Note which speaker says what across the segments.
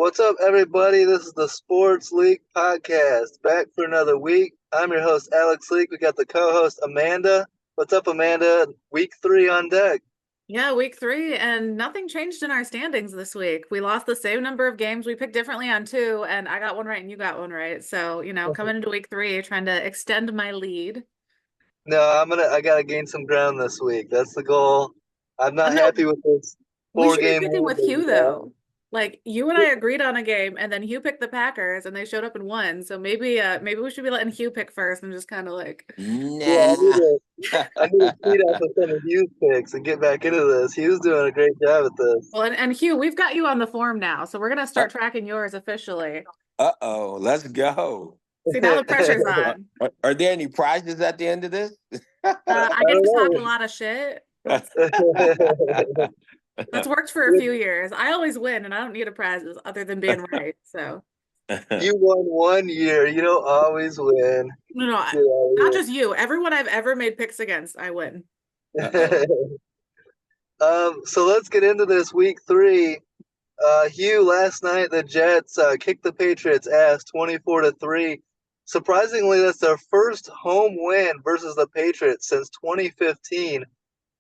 Speaker 1: What's up, everybody? This is the Sports League Podcast, back for another week. I'm your host, Alex Leak. We got the co-host, Amanda. What's up, Amanda? Week 3 on deck.
Speaker 2: Yeah, week three, and nothing changed in our standings this week. We lost the same number of games. We picked differently on two, and I got one right and you got one right. So, coming into week three, trying to extend my lead.
Speaker 1: No, I gotta gain some ground this week. That's the goal. I'm
Speaker 2: Oh,
Speaker 1: not
Speaker 2: no,
Speaker 1: happy with this
Speaker 2: we
Speaker 1: four
Speaker 2: should be
Speaker 1: game
Speaker 2: picking
Speaker 1: win
Speaker 2: with
Speaker 1: that we
Speaker 2: Hugh though. Like you and I agreed on a game, and then Hugh picked the Packers, and they showed up and won. So maybe we should be letting Hugh pick first and just kind of like.
Speaker 1: Yeah, I need
Speaker 3: Nah.
Speaker 1: to I need to feed off of some of Hugh's picks and get back into this. Hugh's doing a great job at this.
Speaker 2: Well, and Hugh, we've got you on the form now, so we're gonna
Speaker 3: Uh,
Speaker 2: start tracking yours officially.
Speaker 3: Uh-oh, let's go.
Speaker 2: See, now the pressure's
Speaker 3: Are,
Speaker 2: on.
Speaker 3: are there any prizes at the end of this?
Speaker 2: I
Speaker 1: I
Speaker 2: get to talk a
Speaker 1: don't
Speaker 2: lot of shit. That's
Speaker 1: know.
Speaker 2: That's worked for a few years. I always win, and I don't need a prize other than being right. So,
Speaker 1: You won 1 year. You don't always win.
Speaker 2: no, no,
Speaker 1: Get out
Speaker 2: not
Speaker 1: of
Speaker 2: just you. Everyone I've ever made picks against, I win.
Speaker 1: here.
Speaker 3: Uh-oh.
Speaker 1: So let's get into this week 3. Hugh, last night the Jets kicked the Patriots' ass 24-3. Surprisingly, that's their first home win versus the Patriots since 2015.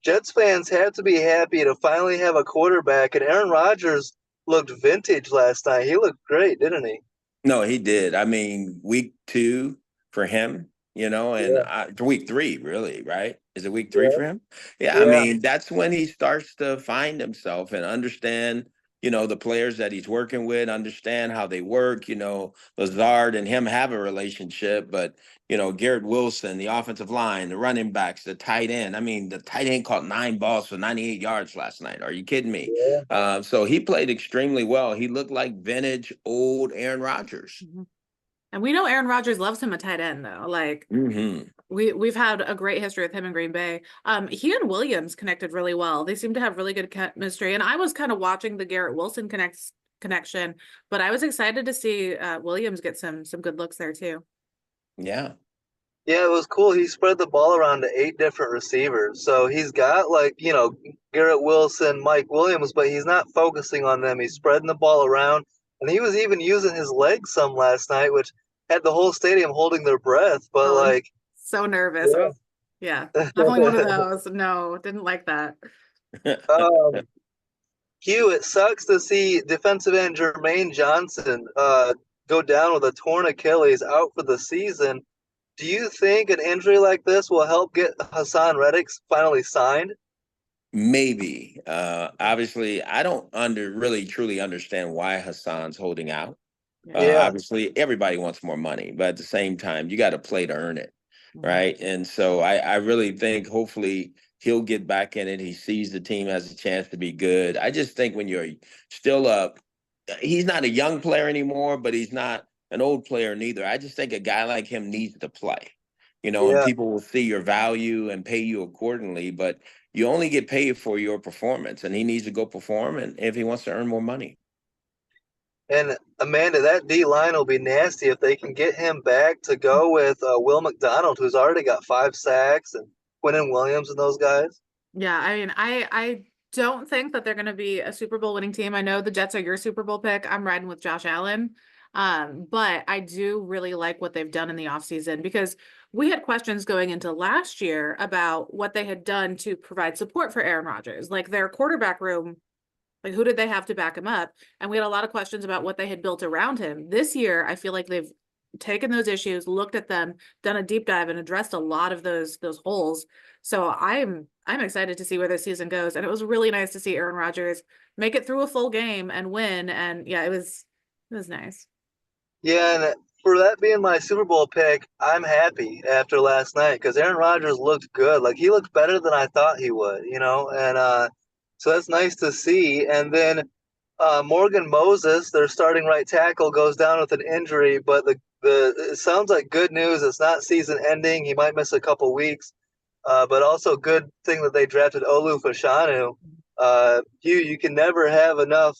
Speaker 1: Jets fans have to be happy to finally have a quarterback, and Aaron Rodgers looked vintage last night. He looked great, didn't he?
Speaker 3: No, he did. I mean, week 2 for him, and
Speaker 1: Yeah,
Speaker 3: week 3, really, right? Is it week 3
Speaker 1: yeah,
Speaker 3: for him? Yeah, I
Speaker 1: yeah.
Speaker 3: mean, that's when he starts to find himself and understand, the players that he's working with, understand how they work. Lazard and him have a relationship, but, Garrett Wilson, the offensive line, the running backs, the tight end. I mean, the tight end caught 9 balls for 98 yards last night. Are you kidding me?
Speaker 1: Yeah.
Speaker 3: So he played extremely well. He looked like vintage old Aaron Rodgers.
Speaker 2: Mhm. And we know Aaron Rodgers loves him a tight end, though. Like
Speaker 3: Mm-hmm.
Speaker 2: we've had a great history with him in Green Bay. He and Williams connected really well. They seem to have really good chemistry. And I was kind of watching the Garrett Wilson connection, but I was excited to see Williams get some good looks there too.
Speaker 3: Yeah.
Speaker 1: Yeah, it was cool. He spread the ball around to 8 different receivers. So he's got, like, Garrett Wilson, Mike Williams, but he's not focusing on them. He's spreading the ball around. And he was even using his legs some last night, which had the whole stadium holding their breath. But,
Speaker 2: Oh, I'm
Speaker 1: like,
Speaker 2: so nervous.
Speaker 1: yeah.
Speaker 2: Yeah, definitely one of those. No, didn't like that.
Speaker 1: um, Hugh, it sucks to see defensive end Jermaine Johnson go down with a torn Achilles out for the season. Do you think an injury like this will help get Hassan Reddick finally signed?
Speaker 3: Maybe. Obviously, I don't really truly understand why Hassan's holding out.
Speaker 2: Yeah.
Speaker 1: Yeah,
Speaker 3: Obviously, everybody wants more money, but at the same time, you got to play to earn it,
Speaker 2: Mhm.
Speaker 3: right? And so I really think hopefully he'll get back in it. He sees the team has a chance to be good. I just think when you're still up, he's not a young player anymore, but he's not an old player neither. I just think a guy like him needs to play, and
Speaker 1: yeah.
Speaker 3: people will see your value and pay you accordingly, but you only get paid for your performance, and he needs to go perform, and if he wants to earn more money.
Speaker 1: And Amanda, that D line will be nasty if they can get him back to go with Will McDonald, who's already got 5 sacks, and Quinnen Williams and those guys.
Speaker 2: Yeah, I mean, I don't think that they're going to be a Super Bowl winning team. I know the Jets are your Super Bowl pick. I'm riding with Josh Allen. But I do really like what they've done in the offseason because we had questions going into last year about what they had done to provide support for Aaron Rodgers. Like their quarterback room, like who did they have to back him up? And we had a lot of questions about what they had built around him. This year, I feel like they've taken those issues, looked at them, done a deep dive, and addressed a lot of those holes. So I'm excited to see where this season goes. And it was really nice to see Aaron Rodgers make it through a full game and win. And yeah, it was nice.
Speaker 1: Yeah, and for that being my Super Bowl pick, I'm happy after last night because Aaron Rodgers looked good. Like he looked better than I thought he would, and so that's nice to see. And then Morgan Moses, their starting right tackle, goes down with an injury, but the it sounds like good news. It's not season ending. He might miss a couple weeks, but also good thing that they drafted Olu Fashanu. You can never have enough.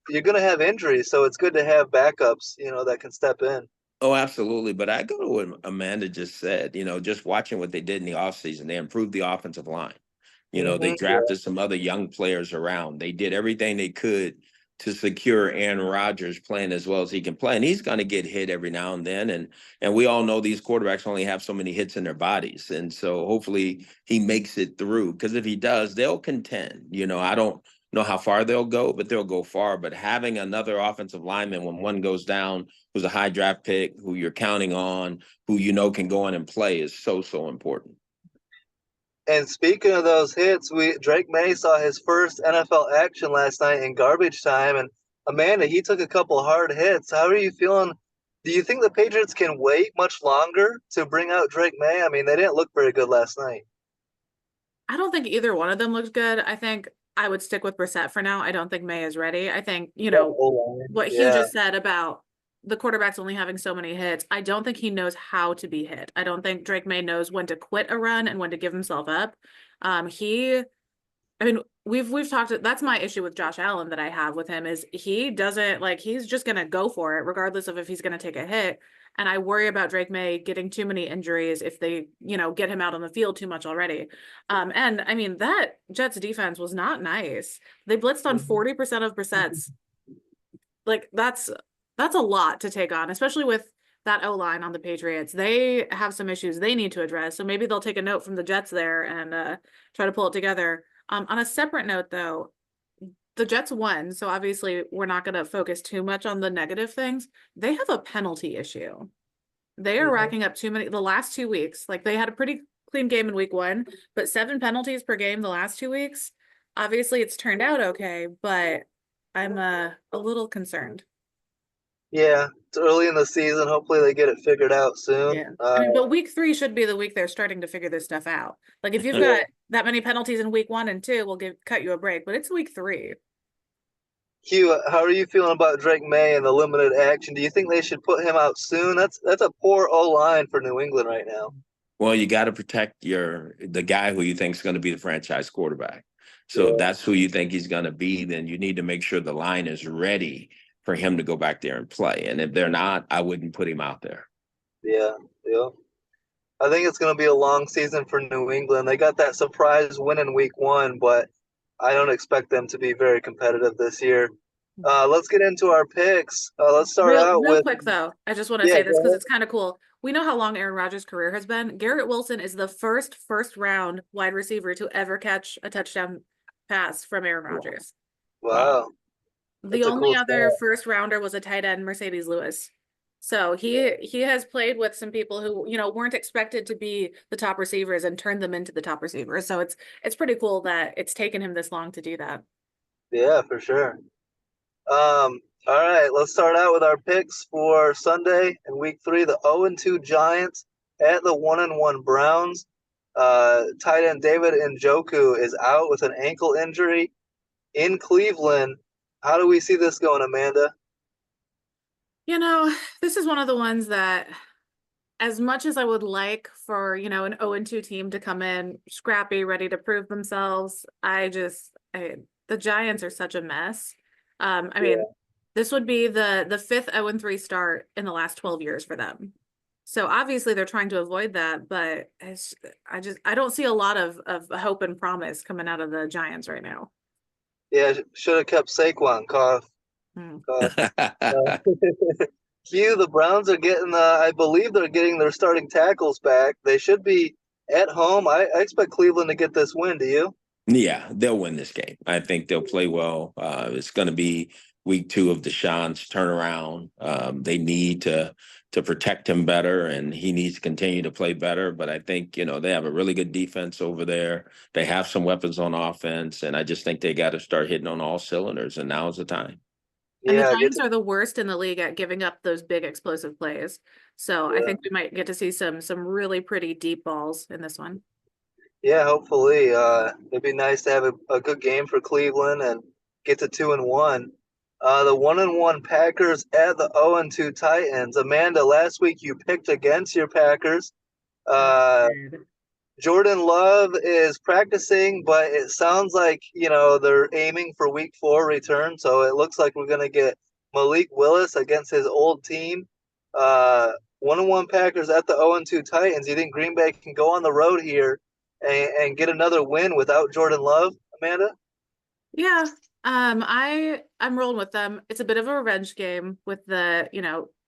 Speaker 1: You're going to have injuries, so it's good to have backups, that can step in.
Speaker 3: Oh, absolutely. But I go to what Amanda just said, just watching what they did in the offseason, they improved the offensive line. They
Speaker 1: Hmm.
Speaker 3: drafted some other young players around. They did everything they could to secure Aaron Rodgers playing as well as he can play. And he's going to get hit every now and then. And we all know these quarterbacks only have so many hits in their bodies. And so hopefully he makes it through, because if he does, they'll contend. I don't know how far they'll go, but they'll go far. But having another offensive lineman when one goes down, who's a high draft pick, who you're counting on, who can go in and play, is so, so important.
Speaker 1: And speaking of those hits, Drake May saw his first NFL action last night in garbage time, and Amanda, he took a couple hard hits. How are you feeling? Do you think the Patriots can wait much longer to bring out Drake May? I mean, they didn't look very good last night.
Speaker 2: I don't think either one of them looked good. I think I would stick with Brissett for now. I don't think May is ready. I think, what Hugh just said about the quarterback's only having so many hits, I don't think he knows how to be hit. I don't think Drake May knows when to quit a run and when to give himself up. We've talked, that's my issue with Josh Allen that I have with him, is he doesn't, he's just going to go for it regardless of if he's going to take a hit. And I worry about Drake May getting too many injuries if they, get him out on the field too much already. And I mean, that Jets defense was not nice. They blitzed on 40% of Brissett's. That's a lot to take on, especially with that O-line on the Patriots. They have some issues they need to address. So maybe they'll take a note from the Jets there and try to pull it together. On a separate note, though, the Jets won. So obviously we're not going to focus too much on the negative things. They have a penalty issue. They are racking up too many the last 2 weeks. They had a pretty clean game in week 1, but 7 penalties per game the last 2 weeks. Obviously it's turned out okay, but I'm a little concerned.
Speaker 1: Yeah, it's early in the season. Hopefully they get it figured out soon.
Speaker 2: Yeah. But week 3 should be the week they're starting to figure this stuff out. If you've got that many penalties in week 1 and 2, we'll cut you a break, but it's week 3.
Speaker 1: Hugh, how are you feeling about Drake May and the limited action? Do you think they should put him out soon? That's a poor O-line for New England right now.
Speaker 3: Well, you got to protect the guy who you think is going to be the franchise quarterback. So if that's who you think he's going to be, then you need to make sure the line is ready for him to go back there and play. And if they're not, I wouldn't put him out there.
Speaker 1: Yeah. I think it's going to be a long season for New England. They got that surprise win in week 1, but I don't expect them to be very competitive this year. Let's get into our picks. Let's start out
Speaker 2: real
Speaker 1: with
Speaker 2: quick, though. I just want to say this because it's kind of cool. We know how long Aaron Rodgers' career has been. Garrett Wilson is the first round wide receiver to ever catch a touchdown pass from Aaron Rodgers.
Speaker 1: Wow.
Speaker 2: The only other first rounder was a tight end, Mercedes Lewis. So he has played with some people who, weren't expected to be the top receivers and turned them into the top receivers. So it's pretty cool that it's taken him this long to do that.
Speaker 1: Yeah, for sure. All right, let's start out with our picks for Sunday in week 3. The 0-2 Giants at the 1-1 Browns. Tight end David Njoku is out with an ankle injury in Cleveland. How do we see this going, Amanda?
Speaker 2: This is one of the ones that, as much as I would like for, an 0-2 team to come in scrappy, ready to prove themselves, the Giants are such a mess. This would be the 5th 0-3 start in the last 12 years for them. So obviously they're trying to avoid that, but I don't see a lot of hope and promise coming out of the Giants right now.
Speaker 1: Yeah, should have kept Saquon. Cough. Hugh, the Browns are getting, I believe they're getting their starting tackles back. They should be at home. I expect Cleveland to get this win. Do you?
Speaker 3: Yeah, they'll win this game. I think they'll play well. It's going to be week 2 of Deshaun's turnaround. They need to protect him better, and he needs to continue to play better. But I think, they have a really good defense over there. They have some weapons on offense, and I just think they got to start hitting on all cylinders, and now's the time.
Speaker 2: And the Giants are the worst in the league at giving up those big explosive plays. So I think we might get to see some really pretty deep balls in this one.
Speaker 1: Yeah, hopefully. It'd be nice to have a good game for Cleveland and get to 2-1. The 1-1 Packers at the 0-2 Titans. Amanda, last week you picked against your Packers. Jordan Love is practicing, but it sounds like, they're aiming for week 4 return. So it looks like we're going to get Malik Willis against his old team. 1-1 Packers at the 0-2 Titans. You think Green Bay can go on the road here and get another win without Jordan Love, Amanda?
Speaker 2: Yeah, I'm rolling with them. It's a bit of a revenge game with the,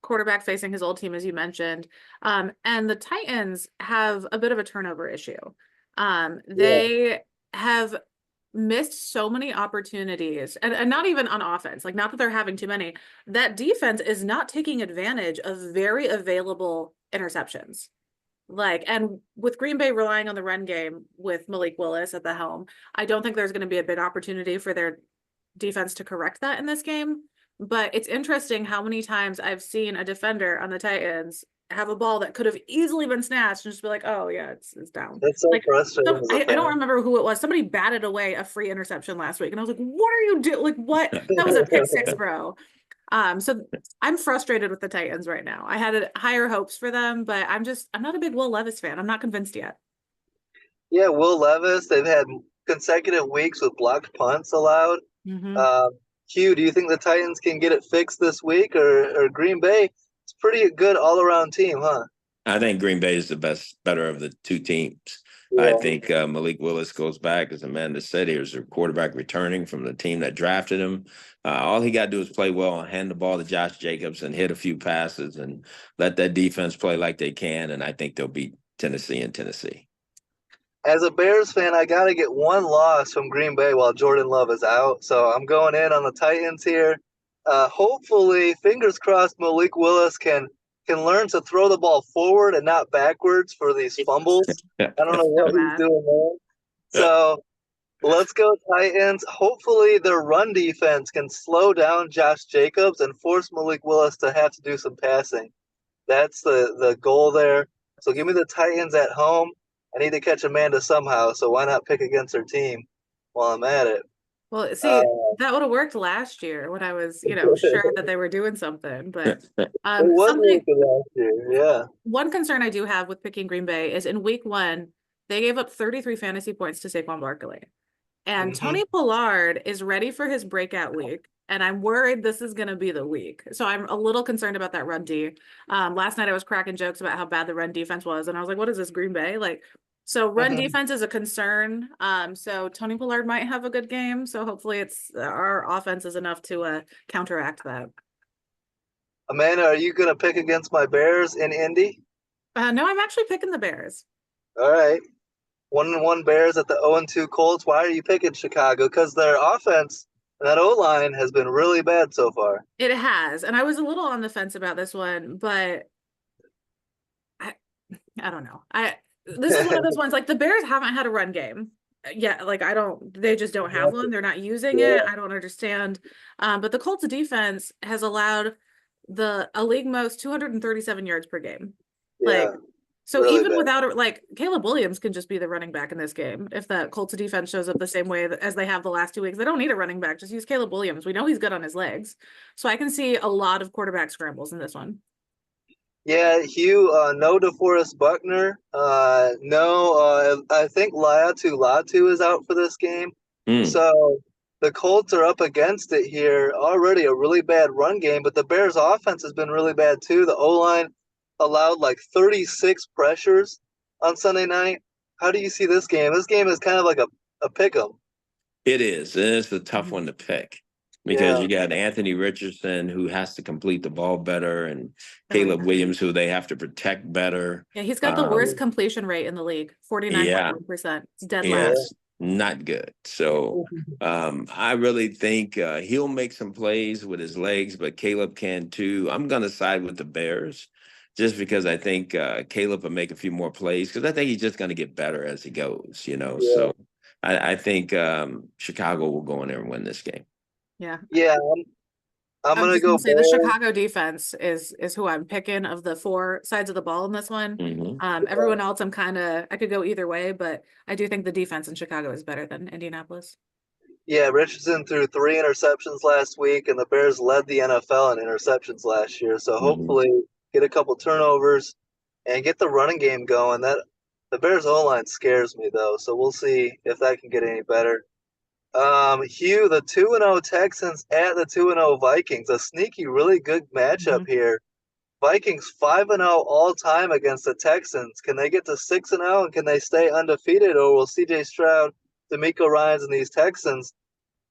Speaker 2: quarterback facing his old team, as you mentioned. And the Titans have a bit of a turnover issue.
Speaker 1: Yeah,
Speaker 2: They have missed so many opportunities, and not even on offense, like not that they're having too many. That defense is not taking advantage of very available interceptions. Like, and with Green Bay relying on the run game with Malik Willis at the helm, I don't think there's going to be a big opportunity for their defense to correct that in this game. But it's interesting how many times I've seen a defender on the Titans have a ball that could have easily been snatched and just be like, oh yeah, it's down.
Speaker 1: it's so
Speaker 2: Like
Speaker 1: frustrating as a
Speaker 2: I don't
Speaker 1: fan.
Speaker 2: remember who it was. Somebody batted away a free interception last week, and I was like, what are you doing? Like, what? That was a pick six, bro. So I'm frustrated with the Titans right now. I had higher hopes for them, but I'm not a big Will Levis fan. I'm not convinced yet.
Speaker 1: Yeah, Will Levis, they've had consecutive weeks with blocked punts allowed.
Speaker 2: Hmm.
Speaker 1: Um, Hugh, do you think the Titans can get it fixed this week, or Green Bay? It's pretty good all around team, huh?
Speaker 3: I think Green Bay is the better of the two teams. I
Speaker 1: Yeah.
Speaker 3: think Malik Willis goes back, as Amanda said. Here's a quarterback returning from the team that drafted him. All he got to do is play well and hand the ball to Josh Jacobs and hit a few passes and let that defense play like they can. And I think they'll beat Tennessee in Tennessee.
Speaker 1: As a Bears fan, I got to get one loss from Green Bay while Jordan Love is out. So I'm going in on the Titans here. Hopefully, fingers crossed, Malik Willis can learn to throw the ball forward and not backwards for these fumbles. I don't know
Speaker 2: So
Speaker 1: what he's
Speaker 2: bad.
Speaker 1: doing there. So let's go Titans. Hopefully, their run defense can slow down Josh Jacobs and force Malik Willis to have to do some passing. That's the goal there. So give me the Titans at home. I need to catch Amanda somehow, so why not pick against her team while I'm at it?
Speaker 2: Well,
Speaker 1: Uh,
Speaker 2: see, that would have worked last year when I was, sure that they were doing something. But
Speaker 1: it was
Speaker 2: something
Speaker 1: working last year, yeah.
Speaker 2: one concern I do have with picking Green Bay is in week one, they gave up 33 fantasy points to Saquon Barkley. And
Speaker 1: Hmm.
Speaker 2: Tony Pollard is ready for his breakout week. And I'm worried this is going to be the week. So I'm a little concerned about that run D. Last night I was cracking jokes about how bad the run defense was. And I was like, what is this, Green Bay? Like, so run defense is a concern. So Tony Pollard might have a good game. So hopefully it's our offense is enough to counteract that.
Speaker 1: Amanda, are you gonna pick against my Bears in Indy?
Speaker 2: No, I'm actually picking the Bears.
Speaker 1: All right. 1-1 Bears at the 0-2 Colts. Why are you picking Chicago? Because their offense and that O line has been really bad so far.
Speaker 2: It has. And I was a little on the fence about this one, but I, I don't know. This is one of those ones like the Bears haven't had a run game. Yeah, like they just don't have one. They're not using
Speaker 1: Yeah,
Speaker 2: it. I don't understand. But the Colts defense has allowed a league most 237 yards per game.
Speaker 1: yeah,
Speaker 2: Like, so
Speaker 1: really
Speaker 2: even
Speaker 1: bad.
Speaker 2: without it, like Caleb Williams can just be the running back in this game. If the Colts defense shows up the same way as they have the last 2 weeks, they don't need a running back. Just use Caleb Williams. We know he's good on his legs. So I can see a lot of quarterback scrambles in this one.
Speaker 1: Yeah, Hugh, no DeForest Buckner. No, I think Latu is out for this game.
Speaker 3: Mm.
Speaker 1: So the Colts are up against it here. Already a really bad run game, but the Bears' offense has been really bad too. The O line allowed like 36 pressures on Sunday night. How do you see this game? This game is kind of like a pick 'em.
Speaker 3: It is. And it's a tough
Speaker 2: Mhm.
Speaker 3: one to pick because
Speaker 1: Yeah,
Speaker 3: you got Anthony Richardson who has to complete the ball better and
Speaker 2: Oh yeah.
Speaker 3: Caleb Williams who they have to protect better.
Speaker 2: Yeah, he's got the worst
Speaker 3: Um,
Speaker 2: completion rate in the league,
Speaker 3: yeah,
Speaker 2: 49.1%. It's dead last.
Speaker 1: yeah.
Speaker 3: yes, not good. So I really think he'll make some plays with his legs, but Caleb can too. I'm going to side with the Bears just because I think Caleb will make a few more plays because I think he's just going to get better as he goes.
Speaker 1: Yeah.
Speaker 3: So I think Chicago will go in there and win this game.
Speaker 2: Yeah.
Speaker 1: Yeah, I'm
Speaker 2: I'm
Speaker 1: gonna
Speaker 2: just gonna
Speaker 1: go
Speaker 2: say the
Speaker 1: Bears.
Speaker 2: Chicago defense is who I'm picking of the four sides of the ball in this one.
Speaker 3: Hmm.
Speaker 2: Everyone else I could go either way, but I do think the defense in Chicago is better than Indianapolis.
Speaker 1: Yeah, Richardson threw 3 interceptions last week, and the Bears led the NFL in interceptions last year. So
Speaker 3: Hmm.
Speaker 1: hopefully, get a couple turnovers and get the running game going. That the Bears O line scares me though, so we'll see if that can get any better. Hugh, the 2-0 Texans at the 2-0 Vikings, a sneaky, really good matchup
Speaker 2: Mhm.
Speaker 1: here. Vikings 5-0 all time against the Texans. Can they get to 6-0 and can they stay undefeated, or will C.J. Stroud, D'Amico Ryans, and these Texans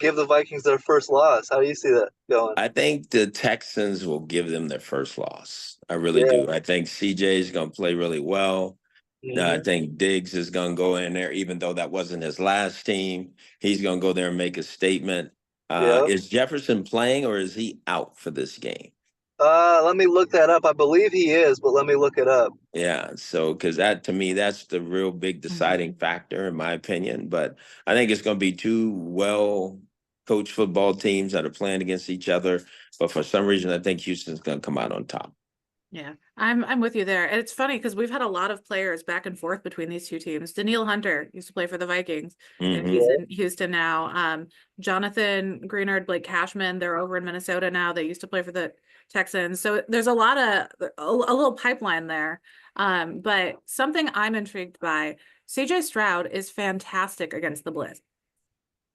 Speaker 1: give the Vikings their first loss? How do you see that going?
Speaker 3: I think the Texans will give them their first loss. I really
Speaker 1: Yeah.
Speaker 3: do. I think CJ is going to play really well. I
Speaker 1: Hmm.
Speaker 3: think Diggs is going to go in there, even though that wasn't his last team. He's going to go there and make a statement.
Speaker 1: Yeah.
Speaker 3: Is Jefferson playing or is he out for this game?
Speaker 1: Let me look that up. I believe he is, but let me look it up.
Speaker 3: Yeah, so because that to me, that's the real big deciding
Speaker 2: Mhm.
Speaker 3: factor, in my opinion. But I think it's going to be two well coached football teams that are playing against each other. But for some reason, I think Houston's going to come out on top.
Speaker 2: Yeah, I'm with you there. And it's funny because we've had a lot of players back and forth between these two teams. Daniil Hunter used to play for the Vikings, and
Speaker 3: Hmm.
Speaker 2: he's
Speaker 1: Yeah.
Speaker 2: in Houston now. Jonathan Greenard, Blake Cashman, they're over in Minnesota now. They used to play for the Texans. So there's a lot of a little pipeline there. But something I'm intrigued by, CJ Stroud is fantastic against the blitz.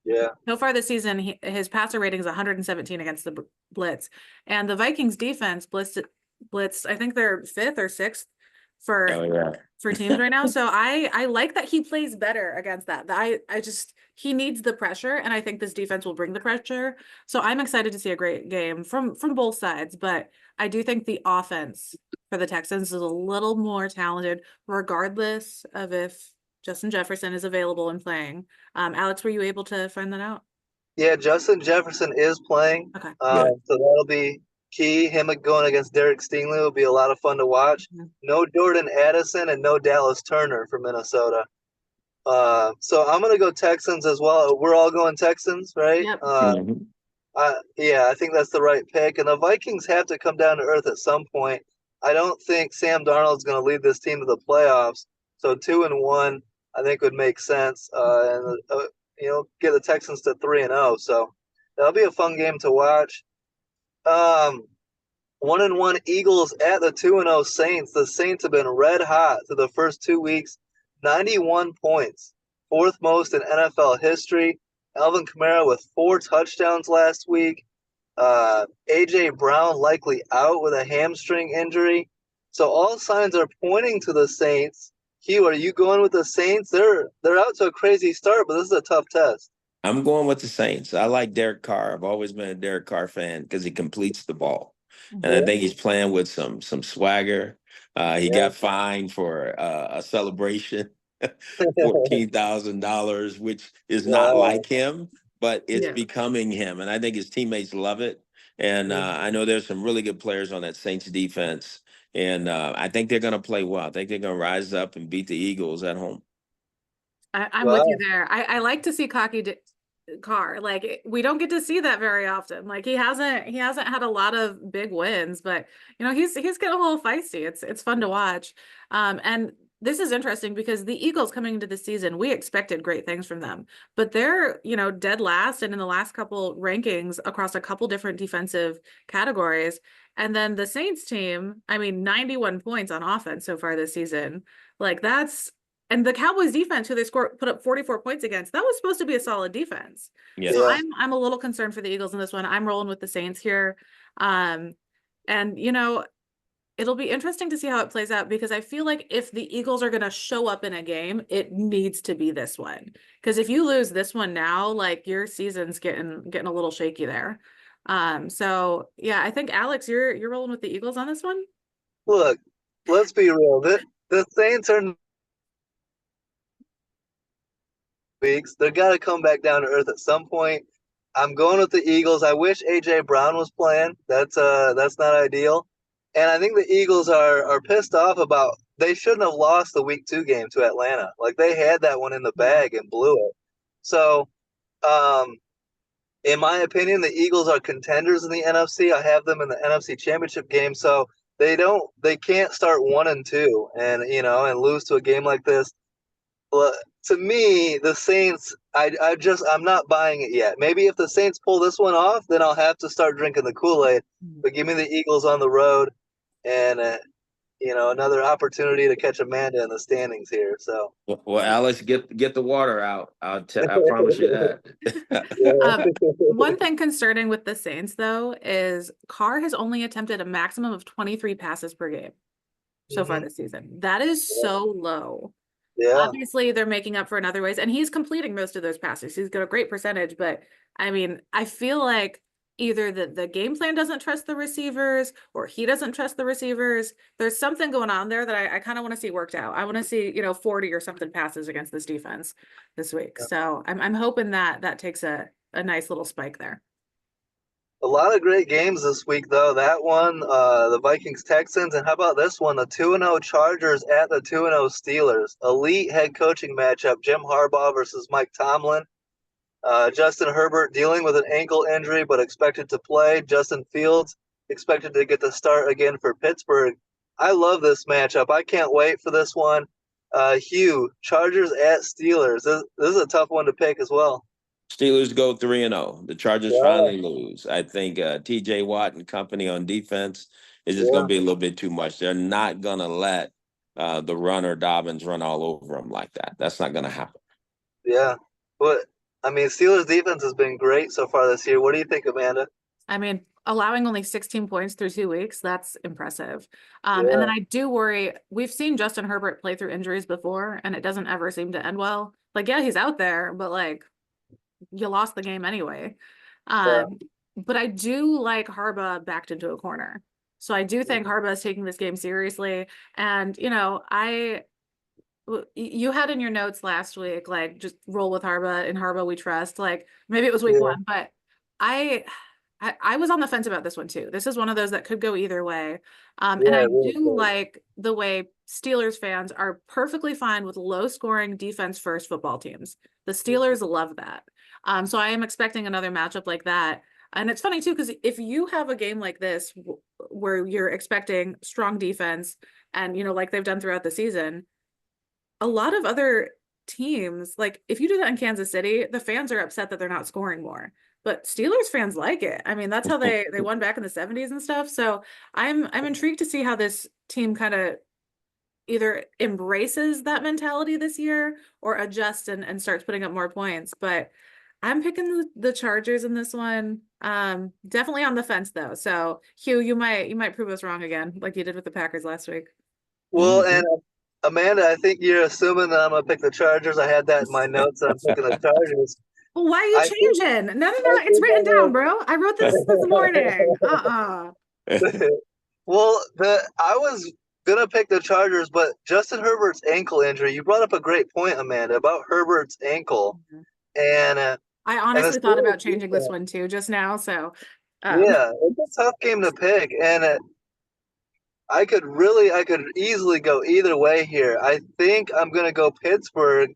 Speaker 1: Yeah.
Speaker 2: So far this season, his passer rating is 117 against the blitz, and the Vikings defense blitzed. I think they're fifth or sixth for
Speaker 3: Oh yeah.
Speaker 2: teams right now. So I like that he plays better against that. I just he needs the pressure, and I think this defense will bring the pressure. So I'm excited to see a great game from both sides. But I do think the offense for the Texans is a little more talented, regardless of if Justin Jefferson is available and playing. Alex, were you able to find that out?
Speaker 1: Yeah, Justin Jefferson is playing.
Speaker 2: Okay.
Speaker 3: Good.
Speaker 1: So that'll be key. Him going against Derek Stingley will be a lot of fun to watch.
Speaker 2: Mhm.
Speaker 1: No Jordan Addison and no Dallas Turner for Minnesota. So I'm gonna go Texans as well. We're all going Texans, right?
Speaker 2: Yep.
Speaker 3: Mhm.
Speaker 1: Yeah, I think that's the right pick. And the Vikings have to come down to earth at some point. I don't think Sam Darnold's going to lead this team to the playoffs. So 2-1, I think would make sense. Get the Texans to 3-0. So that'll be a fun game to watch. 1-1 Eagles at the 2-0 Saints. The Saints have been red hot through the first 2 weeks. 91 points, fourth most in NFL history. Alvin Kamara with 4 touchdowns last week. AJ Brown likely out with a hamstring injury. So all signs are pointing to the Saints. Hugh, are you going with the Saints? They're out to a crazy start, but this is a tough test.
Speaker 3: I'm going with the Saints. I like Derek Carr. I've always been a Derek Carr fan because he completes the ball, and I
Speaker 2: Mhm.
Speaker 1: Yeah,
Speaker 3: think he's playing with some swagger. He
Speaker 1: yeah,
Speaker 3: got fined for a celebration, $14,000, which is not
Speaker 1: wow.
Speaker 3: like him, but it's
Speaker 2: Yeah.
Speaker 3: becoming him, and I think his teammates love it. And I know there's some really good players on that Saints defense, and I think they're going to play well. I think they're going to rise up and beat the Eagles at home.
Speaker 2: I'm with you
Speaker 1: Wow.
Speaker 2: there. I like to see Carr. Like we don't get to see that very often. Like he hasn't had a lot of big wins, but he's getting a little feisty. It's fun to watch. And this is interesting because the Eagles coming into the season, we expected great things from them, but they're dead last and in the last couple rankings across a couple different defensive categories. And then the Saints team, I mean, 91 points on offense so far this season. Like that's and the Cowboys defense, who they put up 44 points against, that was supposed to be a solid defense. So
Speaker 1: Yeah.
Speaker 3: Yes.
Speaker 2: I'm a little concerned for the Eagles in this one. I'm rolling with the Saints here. Um, and it'll be interesting to see how it plays out because I feel like if the Eagles are gonna show up in a game, it needs to be this one. Because if you lose this one now, like your season's getting a little shaky there. So yeah, I think Alex, you're rolling with the Eagles on this one.
Speaker 1: Look, let's be real. The Saints are weeks. They're got to come back down to earth at some point. I'm going with the Eagles. I wish AJ Brown was playing. That's not ideal. And I think the Eagles are pissed off about they shouldn't have lost the week 2 game to Atlanta. Like they had that one in the
Speaker 2: Yeah.
Speaker 1: bag and blew it. So, um, in my opinion, the Eagles are contenders in the NFC. I have them in the NFC Championship game. So they can't start 1-2 and lose to a game like this. Well, to me, the Saints, I'm not buying it yet. Maybe if the Saints pull this one off, then I'll have to start drinking the Kool-Aid. But give me the Eagles on the road, and another opportunity to catch Amanda in the standings here. So,
Speaker 3: Well, Alex, get the water out. I promise you that.
Speaker 2: Um,
Speaker 1: yeah.
Speaker 2: one thing concerning with the Saints, though, is Carr has only attempted a maximum of 23 passes per game so far
Speaker 1: Mhm.
Speaker 2: this season. That is so low.
Speaker 1: Yeah.
Speaker 2: Obviously, they're making up for in other ways, and he's completing most of those passes. He's got a great percentage, but I mean, I feel like either the game plan doesn't trust the receivers or he doesn't trust the receivers. There's something going on there that I kind of want to see worked out. I want to see, 40 or something passes against this defense this week. So I'm hoping that that takes a nice little spike there.
Speaker 1: A lot of great games this week, though. That one, the Vikings Texans, and how about this one, the 2-0 Chargers at the 2-0 Steelers? Elite head coaching matchup, Jim Harbaugh versus Mike Tomlin. Justin Herbert dealing with an ankle injury but expected to play. Justin Fields expected to get the start again for Pittsburgh. I love this matchup. I can't wait for this one. Hugh, Chargers at Steelers. This is a tough one to pick as well.
Speaker 3: Steelers go 3-0. The Chargers
Speaker 1: Yeah,
Speaker 3: finally lose. I think TJ Watt and company on defense is just going
Speaker 1: yeah,
Speaker 3: to be a little bit too much. They're not going to let the runner Dobbins run all over them like that. That's not going to happen.
Speaker 1: yeah. But I mean, Steelers defense has been great so far this year. What do you think, Amanda?
Speaker 2: I mean, allowing only 16 points through 2 weeks, that's impressive. And then
Speaker 1: Yeah,
Speaker 2: I do worry, we've seen Justin Herbert play through injuries before, and it doesn't ever seem to end well. Like, yeah, he's out there, but like you lost the game anyway.
Speaker 1: yeah,
Speaker 2: Um, but I do like Harbaugh backed into a corner. So I do think Harbaugh is taking this game seriously. And, you had in your notes last week, like just roll with Harbaugh, and Harbaugh we trust. Like maybe it was week
Speaker 1: yeah,
Speaker 2: 1, but I I was on the fence about this one too. This is one of those that could go either way. And
Speaker 1: yeah.
Speaker 2: I
Speaker 1: Really
Speaker 2: do
Speaker 1: good.
Speaker 2: like the way Steelers fans are perfectly fine with low scoring defense first football teams. The Steelers love that. So I am expecting another matchup like that. And it's funny too, because if you have a game like this where you're expecting strong defense and, like they've done throughout the season, a lot of other teams, like if you do that in Kansas City, the fans are upset that they're not scoring more. But Steelers fans like it. I mean, that's how they won back in the 70s and stuff. So I'm intrigued to see how this team kind of either embraces that mentality this year or adjusts and starts putting up more points. But I'm picking the Chargers in this one. Definitely on the fence though. So Hugh, you might prove us wrong again, like you did with the Packers last week.
Speaker 1: Well, and Amanda, I think you're assuming that I'm gonna pick the Chargers. I had that in my notes. That I'm picking the Chargers.
Speaker 2: Well, why are you
Speaker 1: I think
Speaker 2: changing? No, no,
Speaker 1: I
Speaker 2: no. It's
Speaker 1: think
Speaker 2: written down,
Speaker 1: I'm
Speaker 2: bro. I wrote this morning.
Speaker 1: gonna. Well, I was gonna pick the Chargers, but Justin Herbert's ankle injury. You brought up a great point, Amanda, about Herbert's ankle, and uh,
Speaker 2: I
Speaker 1: and the
Speaker 2: honestly thought
Speaker 1: Steelers
Speaker 2: about changing this
Speaker 1: defense.
Speaker 2: one too just now. So, um,
Speaker 1: Yeah, it's a tough game to pick, and I could easily go either way here. I think I'm gonna go Pittsburgh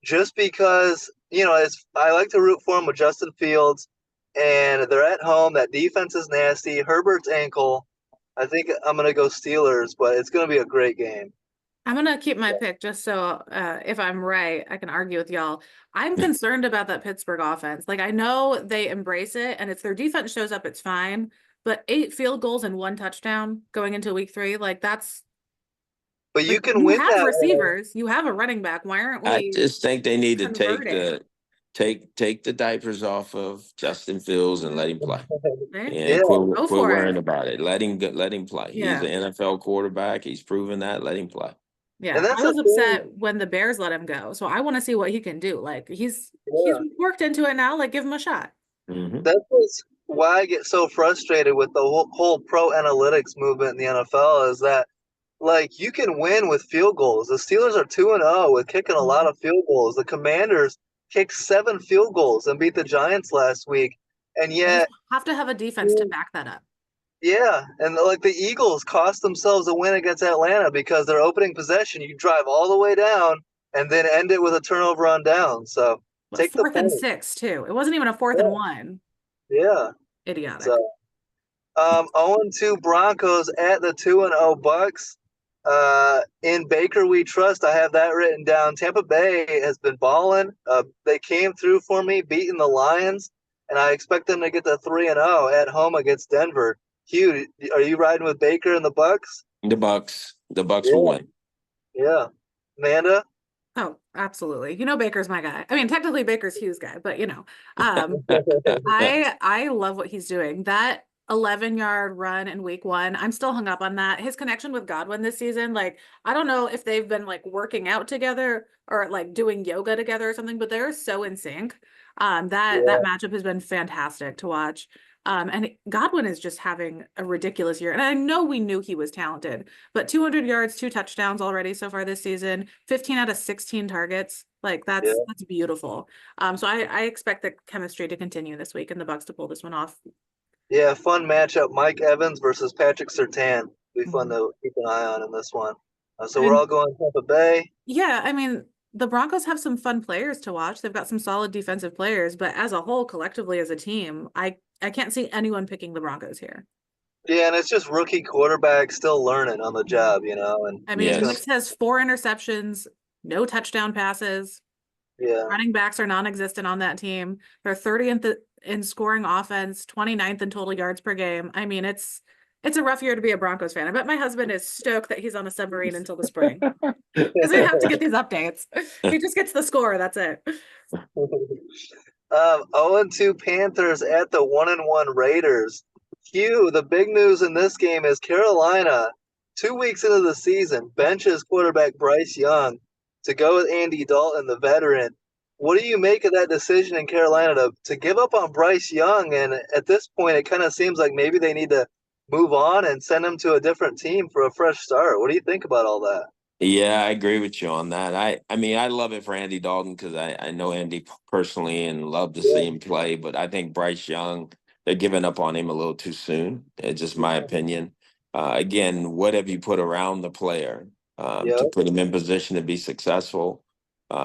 Speaker 1: just because I like to root for them with Justin Fields, and they're at home. That defense is nasty. Herbert's ankle. I think I'm gonna go Steelers, but it's gonna be a great game.
Speaker 2: I'm gonna keep my pick just so if I'm right, I can argue with y'all. I'm concerned about that Pittsburgh offense. Like I know they embrace it, and if their defense shows up, it's fine. But 8 field goals and 1 touchdown going into week 3, like that's
Speaker 1: But
Speaker 2: like
Speaker 1: you can
Speaker 2: you
Speaker 1: win
Speaker 2: have
Speaker 1: that one.
Speaker 2: receivers, you have a running back. Why aren't
Speaker 3: I
Speaker 2: we
Speaker 3: just think they need to
Speaker 2: converting?
Speaker 3: take the diapers off of Justin Fields and let him play.
Speaker 2: Okay,
Speaker 1: Yeah,
Speaker 3: And
Speaker 2: go
Speaker 3: quit
Speaker 2: for
Speaker 3: worrying
Speaker 2: it.
Speaker 3: about it. Let him play. He's
Speaker 2: Yeah.
Speaker 3: an NFL quarterback. He's proven that. Let him play.
Speaker 1: and
Speaker 2: Yeah,
Speaker 1: that's
Speaker 2: I
Speaker 1: the
Speaker 2: was
Speaker 1: thing.
Speaker 2: upset when the Bears let him go. So I want to see what he can do. Like he's
Speaker 1: Yeah,
Speaker 2: worked into it now. Like give him a shot.
Speaker 3: Hmm.
Speaker 1: that's why I get so frustrated with the whole pro analytics movement in the NFL is that like you can win with field goals. The Steelers are 2-0 with kicking a lot
Speaker 2: Mhm.
Speaker 1: of field goals. The Commanders kicked 7 field goals and beat the Giants last week. And
Speaker 2: You just
Speaker 1: yet,
Speaker 2: have to have a defense to back that up.
Speaker 1: yeah, and like the Eagles cost themselves a win against Atlanta because their opening possession, you drive all the way down and then end it with a turnover on down. So
Speaker 2: But
Speaker 1: take the
Speaker 2: 4th and 6 too. It wasn't even a fourth and
Speaker 1: point.
Speaker 2: one.
Speaker 1: Yeah.
Speaker 2: Idiotic.
Speaker 1: So 0-2 Broncos at the 2-0 Bucks. In Baker we trust. I have that written down. Tampa Bay has been balling. They came through for me, beating the Lions, and I expect them to get the 3-0 at home against Denver. Hugh, are you riding with Baker and the Bucks?
Speaker 3: The Bucks will
Speaker 1: Yeah,
Speaker 3: win.
Speaker 1: yeah. Amanda?
Speaker 2: Oh, absolutely. Baker's my guy. I mean, technically Baker's Hughes guy, but um, I love what he's doing. That 11-yard run in week 1. I'm still hung up on that. His connection with Godwin this season, like, I don't know if they've been like working out together or like doing yoga together or something, but they're so in sync. That
Speaker 1: Yeah,
Speaker 2: matchup has been fantastic to watch. And Godwin is just having a ridiculous year. And I know we knew he was talented, but 200 yards, 2 touchdowns already so far this season, 15 out of 16 targets. Like
Speaker 1: yeah,
Speaker 2: that's beautiful. So I expect the chemistry to continue this week and the Bucks to pull this one off.
Speaker 1: yeah. Fun matchup: Mike Evans versus Patrick Surtain. Be fun
Speaker 2: Mhm.
Speaker 1: to keep an eye on in this one. So we're
Speaker 2: And
Speaker 1: all going Tampa Bay.
Speaker 2: yeah, I mean, the Broncos have some fun players to watch. They've got some solid defensive players, but as a whole, collectively as a team, I can't see anyone picking the Broncos here.
Speaker 1: Yeah, and it's just rookie quarterback still learning on the
Speaker 2: Mhm.
Speaker 1: job, you know, and
Speaker 2: I
Speaker 1: it's
Speaker 2: mean,
Speaker 1: gonna,
Speaker 3: Yes.
Speaker 2: Wicks has 4 interceptions, no touchdown passes.
Speaker 1: yeah,
Speaker 2: Running backs are non-existent on that team. They're 30th in scoring offense, 29th in total yards per game. I mean, it's a rough year to be a Broncos fan. I bet my husband is stoked that he's on a submarine until the spring because we have to get these updates. He just gets the score. That's it.
Speaker 1: 0-2 Panthers at the 1-1 Raiders. Hugh, the big news in this game is Carolina, 2 weeks into the season, benches quarterback Bryce Young to go with Andy Dalton, the veteran. What do you make of that decision in Carolina to give up on Bryce Young? And at this point, it kind of seems like maybe they need to move on and send him to a different team for a fresh start. What do you think about all that?
Speaker 3: Yeah, I agree with you on that. I mean, I love it for Andy Dalton because I know Andy personally and love to see
Speaker 1: Yeah,
Speaker 3: him play. But I think Bryce Young, they're giving up on him a little too soon. It's just my
Speaker 1: yeah,
Speaker 3: opinion. Again, what have you put around the player
Speaker 1: yeah.
Speaker 3: to put him in position to be successful?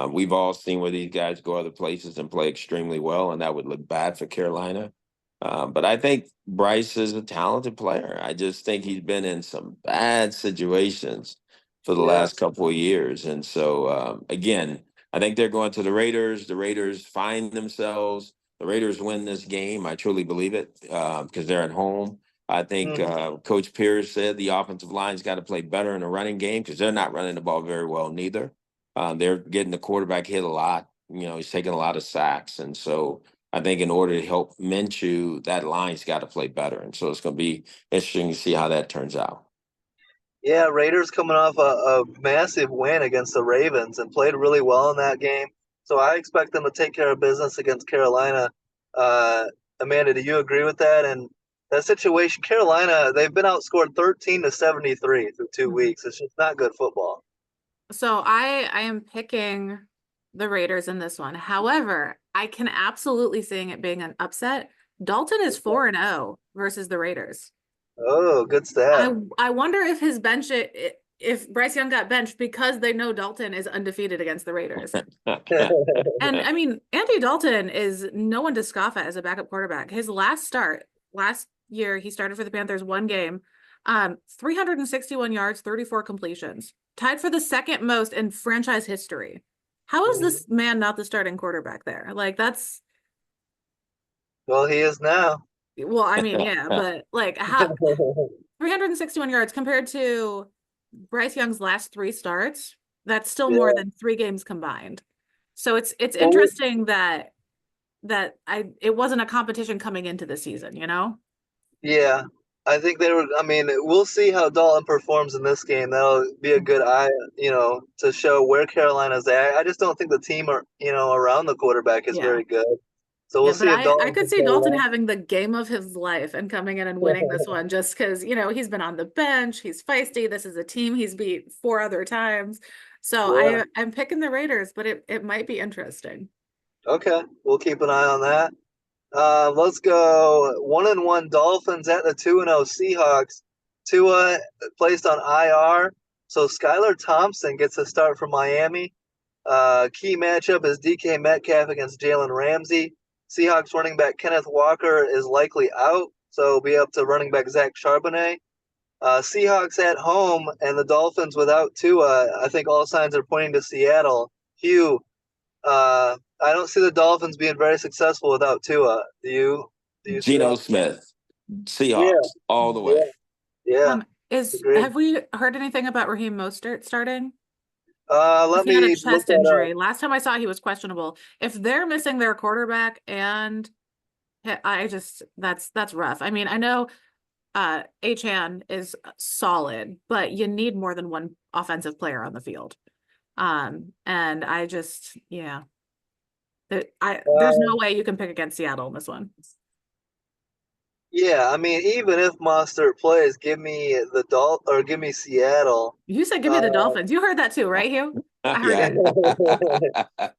Speaker 3: We've all seen where these guys go other places and play extremely well, and that would look bad for Carolina. But I think Bryce is a talented player. I just think he's been in some bad situations for the
Speaker 1: Yeah.
Speaker 3: last couple of years. And so, again, I think they're going to the Raiders. The Raiders find themselves. The Raiders win this game. I truly believe it because they're at home. I think
Speaker 1: Mhm.
Speaker 3: Coach Pierce said the offensive line's got to play better in the running game because they're not running the ball very well neither. They're getting the quarterback hit a lot. You know, he's taking a lot of sacks. And so I think in order to help Minshew, that line's got to play better. And so it's going to be interesting to see how that turns out.
Speaker 1: Yeah, Raiders coming off a massive win against the Ravens and played really well in that game. So I expect them to take care of business against Carolina. Uh, Amanda, do you agree with that? And that situation, Carolina, they've been outscored 13-73 through two
Speaker 2: Mhm.
Speaker 1: weeks. It's just not good football.
Speaker 2: So I am picking the Raiders in this one. However, I can absolutely seeing it being an upset. Dalton is 4-0 versus the Raiders.
Speaker 1: Oh, good
Speaker 2: I
Speaker 1: stat.
Speaker 2: I wonder if his bench if Bryce Young got benched because they know Dalton is undefeated against the Raiders. And I mean, Andy Dalton is no one to scoff at as a backup quarterback. His last year, he started for the Panthers 1 game, 361 yards, 34 completions, tied for the second most in franchise history. How is this man not the starting quarterback there? Like that's
Speaker 1: Well, he is now.
Speaker 2: well, I mean, yeah, but like how 361 yards compared to Bryce Young's last 3 starts, that's still more
Speaker 1: Yeah.
Speaker 2: than 3 games combined. So it's
Speaker 1: Well,
Speaker 2: interesting that I it wasn't a competition coming into the season, you know?
Speaker 1: yeah, I think they were. I mean, we'll see how Dalton performs in this game. That'll be a good eye, to show where Carolina's at. I just don't think the team, around the quarterback is
Speaker 2: Yeah.
Speaker 1: very good. So we'll
Speaker 2: Yeah, but
Speaker 1: see if
Speaker 2: I
Speaker 1: Dalton
Speaker 2: could
Speaker 1: can
Speaker 2: see
Speaker 1: pull
Speaker 2: Dalton
Speaker 1: it off.
Speaker 2: having the game of his life and coming in and winning this one just because, he's been on the bench, he's feisty. This is a team he's beat 4 other times. So
Speaker 1: Yeah.
Speaker 2: I'm picking the Raiders, but it might be interesting.
Speaker 1: Okay. We'll keep an eye on that. Let's go 1-1 Dolphins at the 2-0 Seahawks. Tua placed on IR, so Skylar Thompson gets a start for Miami. Key matchup is DK Metcalf against Jalen Ramsey. Seahawks running back Kenneth Walker is likely out, so it'll be up to running back Zach Charbonnet. Seahawks at home and the Dolphins without Tua. I think all signs are pointing to Seattle. Hugh, I don't see the Dolphins being very successful without Tua. Do you? Do you see
Speaker 3: Geno
Speaker 1: that?
Speaker 3: Smith,
Speaker 1: Yeah,
Speaker 3: Seahawks, all the way.
Speaker 1: yeah, yeah. Agreed.
Speaker 2: Have we heard anything about Raheem Mostert starting?
Speaker 1: Let
Speaker 2: He had a
Speaker 1: me look
Speaker 2: chest
Speaker 1: that up.
Speaker 2: injury. Last time I saw he was questionable. If they're missing their quarterback and I just that's rough. I mean, I know Achan is solid, but you need more than one offensive player on the field. And I just yeah. There's
Speaker 1: Uh,
Speaker 2: no way you can pick against Seattle in this one.
Speaker 1: yeah, I mean, even if Monster plays, give me or give me Seattle.
Speaker 2: You said give me
Speaker 1: Uh,
Speaker 2: the Dolphins. You heard that too, right, Hugh? I heard
Speaker 3: Yeah.
Speaker 2: it.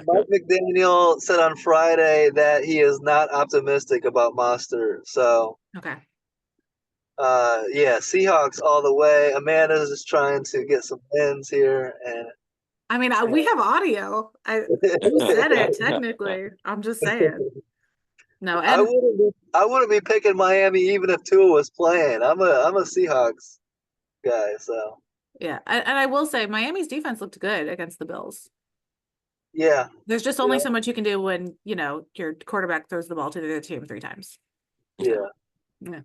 Speaker 1: Mike McDaniel said on Friday that he is not optimistic about Monster. So,
Speaker 2: Okay.
Speaker 1: yeah, Seahawks all the way. Amanda's just trying to get some wins here, and
Speaker 2: I mean, we have audio. You said it technically. I'm just saying. No, and
Speaker 1: I wouldn't be picking Miami even if Tua was playing. I'm a Seahawks guy, so
Speaker 2: yeah, and I will say Miami's defense looked good against the Bills.
Speaker 1: yeah,
Speaker 2: There's just
Speaker 1: yeah,
Speaker 2: only so much you can do when, your quarterback throws the ball to the other team 3 times.
Speaker 1: yeah.
Speaker 2: Yeah.